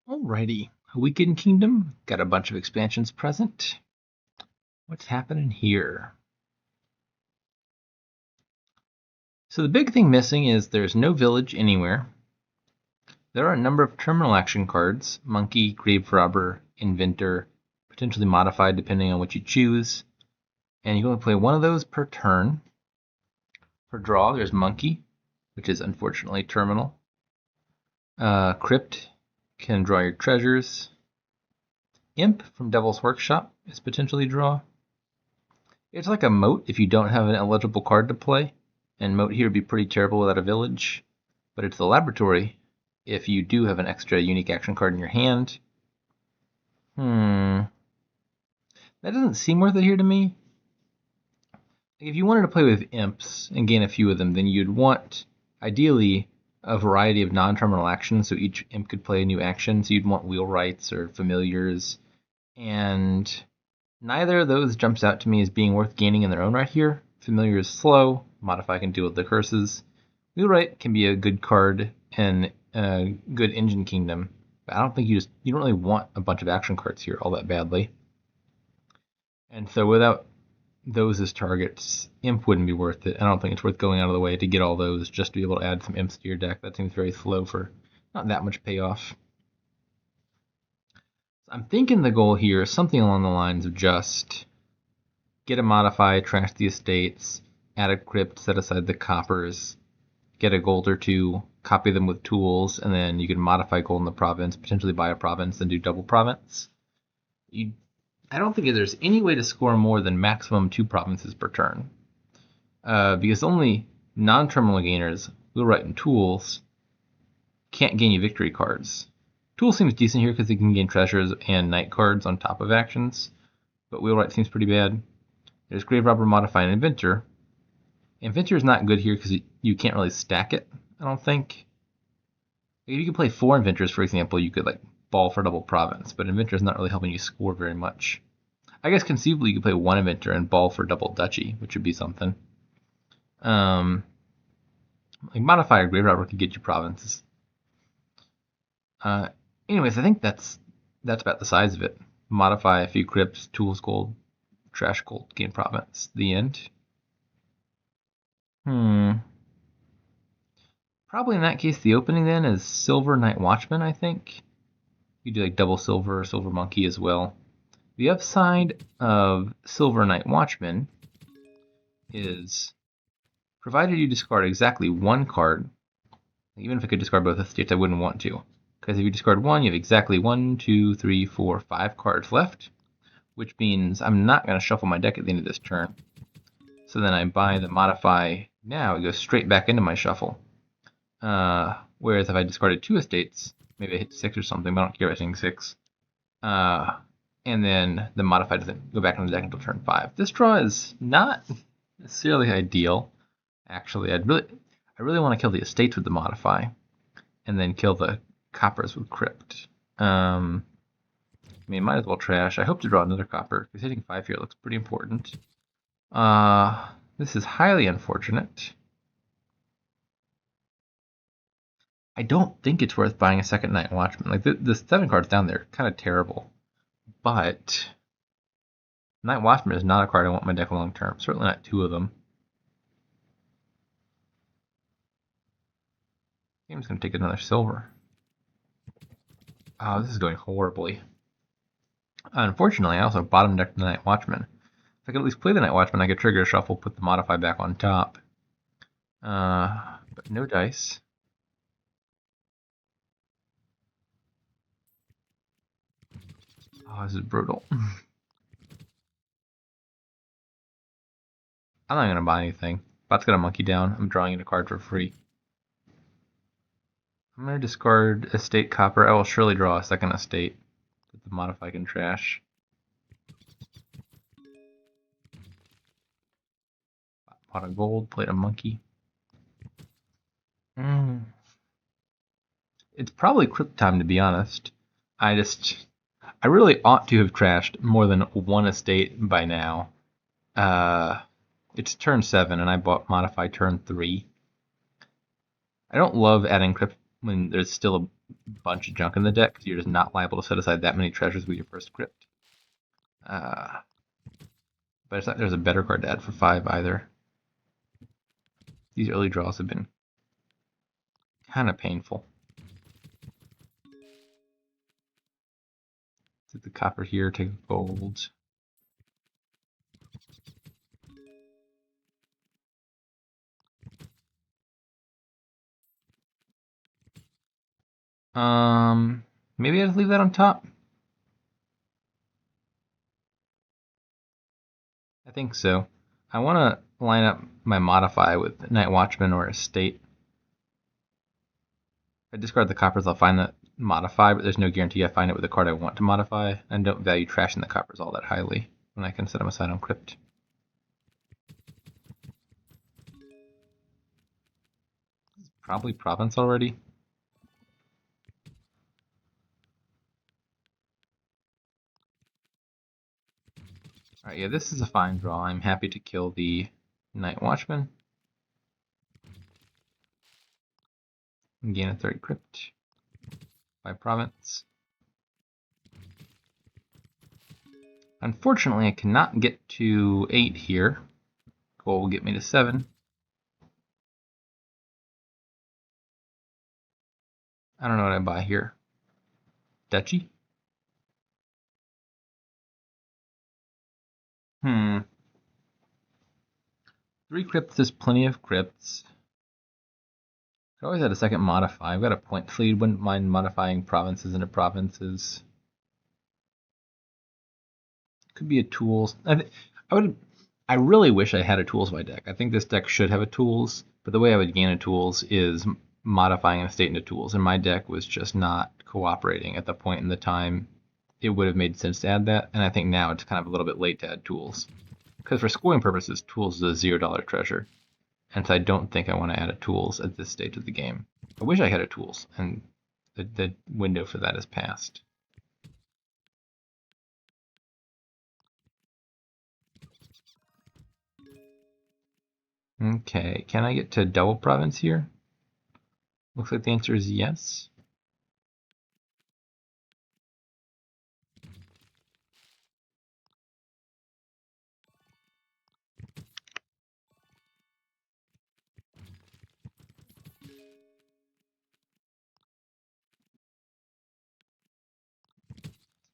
Alrighty, Weekend Kingdom, got a bunch of expansions present. What's happening here? So the big thing missing is there's no village anywhere. There are a number of terminal action cards, Monkey, Grave Robber, Inventor, potentially modified depending on what you choose. And you can only play one of those per turn. For draw, there's Monkey, which is unfortunately terminal. Crypt can draw your treasures. Imp from Devil's Workshop is potentially draw. It's like a moat if you don't have an eligible card to play, and moat here would be pretty terrible without a village, but it's the laboratory if you do have an extra unique action card in your hand. That doesn't seem worth it here to me. If you wanted to play with imps and gain a few of them, then you'd want, ideally, a variety of non-terminal actions, so each imp could play a new action, so you'd want wheelwrights or familiars, and neither of those jumps out to me as being worth gaining in their own right here. Familiar is slow, Modify can deal with the curses. Wheelwright can be a good card in a good engine kingdom, but I don't think you don't really want a bunch of action cards here all that badly. And so without those as targets, Imp wouldn't be worth it. I don't think it's worth going out of the way to get all those just to be able to add some Imps to your deck. That seems very slow for not that much payoff. I'm thinking the goal here is something along the lines of just get a Modify, trash the estates, add a Crypt, set aside the coppers, get a gold or two, copy them with tools, and then you can modify gold in the province, potentially buy a province, and do double province. I don't think there's any way to score more than maximum 2 provinces per turn. Because only non-terminal gainers, wheelwright and tools, can't gain you victory cards. Tool seems decent here because they can gain treasures and night cards on top of actions, but wheelwright seems pretty bad. There's Grave Robber, Modify, and Inventor. Inventor is not good here because you can't really stack it, I don't think. If you could play 4 Inventors, for example, you could ball for double province, but Inventor is not really helping you score very much. I guess conceivably you could play 1 Inventor and ball for double duchy, which would be something. Modify or Grave Robber could get you provinces. Anyways, I think that's about the size of it. Modify a few crypts, tools gold, trash gold, gain province. The end. Probably in that case, the opening then is Silver Night Watchman, I think. You do double silver or silver monkey as well. The upside of Silver Night Watchman is, provided you discard exactly 1 card, even if I could discard both estates, I wouldn't want to. Because if you discard 1, you have exactly 1, 2, 3, 4, 5 cards left, which means I'm not going to shuffle my deck at the end of this turn. So then I buy the Modify now, it goes straight back into my shuffle. Whereas if I discarded 2 estates, maybe I hit 6 or something, but I don't care about hitting 6. And then the Modify doesn't go back into the deck until turn 5. This draw is not necessarily ideal. Actually, I really want to kill the estates with the Modify, and then kill the coppers with Crypt. Might as well trash. I hope to draw another copper, because hitting 5 here looks pretty important. This is highly unfortunate. I don't think it's worth buying a second Night Watchman. The 7 cards down there are kind of terrible. But Night Watchman is not a card I want in my deck long term. Certainly not 2 of them. I'm just going to take another silver. Oh, this is going horribly. Unfortunately, I also bottom decked the Night Watchman. If I could at least play the Night Watchman, I could trigger a shuffle, put the Modify back on top. But no dice. Oh, this is brutal. I'm not going to buy anything. Bot's got a monkey down. I'm drawing in a card for free. I'm going to discard estate copper. I will surely draw a second estate that the Modify can trash. Pot of gold, played a monkey. It's probably Crypt time, to be honest. I really ought to have trashed more than 1 estate by now. It's turn 7, and I bought Modify turn 3. I don't love adding Crypt when there's still a bunch of junk in the deck, because you're just not liable to set aside that many treasures with your first crypt. But it's not there's a better card to add for 5 either. These early draws have been kind of painful. Take the copper here, take gold. Maybe I just leave that on top. I think so. I want to line up my modify with Night Watchman or Estate. If I discard the coppers, I'll find that modify, but there's no guarantee I find it with the card I want to modify, and don't value trashing the coppers all that highly when I can set them aside on Crypt. Probably Province already. Alright, yeah, this is a fine draw. I'm happy to kill the Night Watchman. And gain a 3rd Crypt by Province. Unfortunately, I cannot get to 8 here. Gold will get me to 7. I don't know what I buy here. Duchy? 3 crypts is plenty of crypts. I always had a second modify. I've got a point fleet. Wouldn't mind modifying provinces into provinces. Could be a tools. I really wish I had a tools by deck. I think this deck should have a tools, but the way I would gain a tools is modifying a state into tools, and my deck was just not cooperating at the point in the time it would have made sense to add that, and I think now it's kind of a little bit late to add tools. Because for scoring purposes, tools is a $0 treasure, and so I don't think I want to add a tools at this stage of the game. I wish I had a tools, and the window for that is passed. Okay, can I get to double province here? Looks like the answer is yes.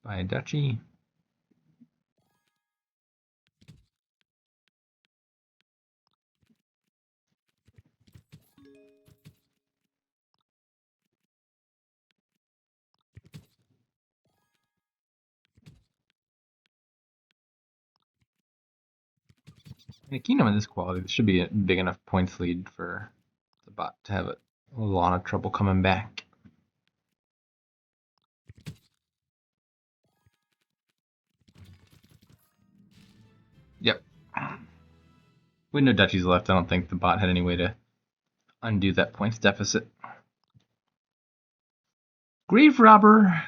By a duchy. In a kingdom of this quality, this should be a big enough points lead for the bot to have a lot of trouble coming back. Yep. With no duchies left, I don't think the bot had any way to undo that points deficit. Grave Robber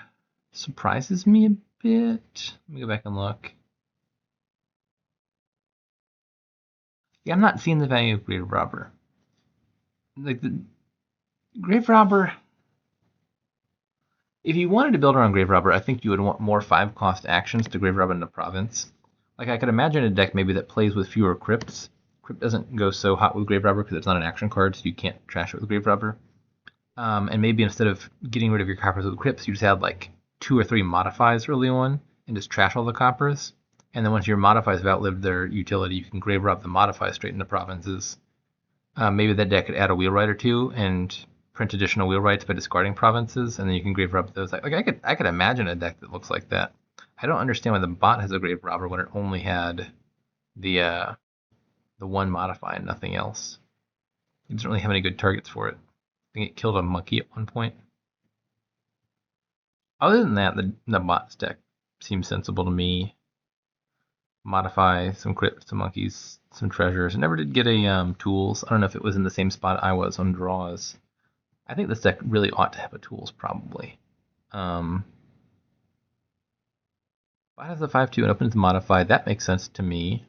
surprises me a bit. Let me go back and look. Yeah, I'm not seeing the value of Grave Robber. Like the Grave Robber, if you wanted to build around Grave Robber, I think you would want more 5-cost actions to Grave Robber into Province. Like I could imagine a deck maybe that plays with fewer crypts. Crypt doesn't go so hot with Grave Robber because it's not an action card, so you can't trash it with Grave Robber. And maybe instead of getting rid of your coppers with crypts, you just add like 2 or 3 modifies early on and just trash all the coppers. And then once your modifies have outlived their utility, you can Grave Rob the modifies straight into provinces. Maybe that deck could add a wheelwright or 2 and print additional wheelwrights by discarding provinces, and then you can Grave Rob those. Like I could imagine a deck that looks like that. I don't understand why the bot has a Grave Robber when it only had the 1 modify and nothing else. It doesn't really have any good targets for it. I think it killed a monkey at one point. Other than that, the bot's deck seems sensible to me. Modify some crypts, some monkeys, some treasures. I never did get a tools. I don't know if it was in the same spot I was on draws. I think this deck really ought to have a tools, probably. Bot has a 5/2 and opens modify. That makes sense to me.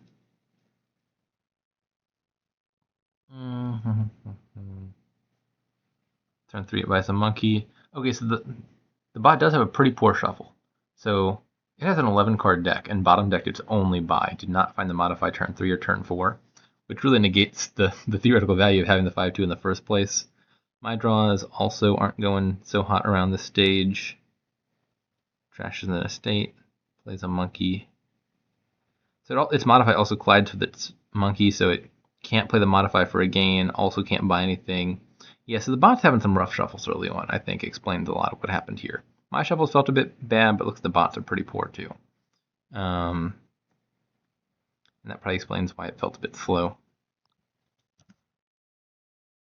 Turn 3 it buys a monkey. Okay, so the bot does have a pretty poor shuffle. So it has an 11 card deck, and bottom deck it's only buy. Did not find the modify turn 3 or turn 4, which really negates the theoretical value of having the 5-2 in the first place. My draws also aren't going so hot around this stage. Trashes an estate, plays a monkey. So its modify also collides with its monkey, so it can't play the modify for a gain, also can't buy anything. Yeah, so the bot's having some rough shuffles early on, I think explains a lot of what happened here. My shuffles felt a bit bad, but looks the bots are pretty poor too. And that probably explains why it felt a bit slow.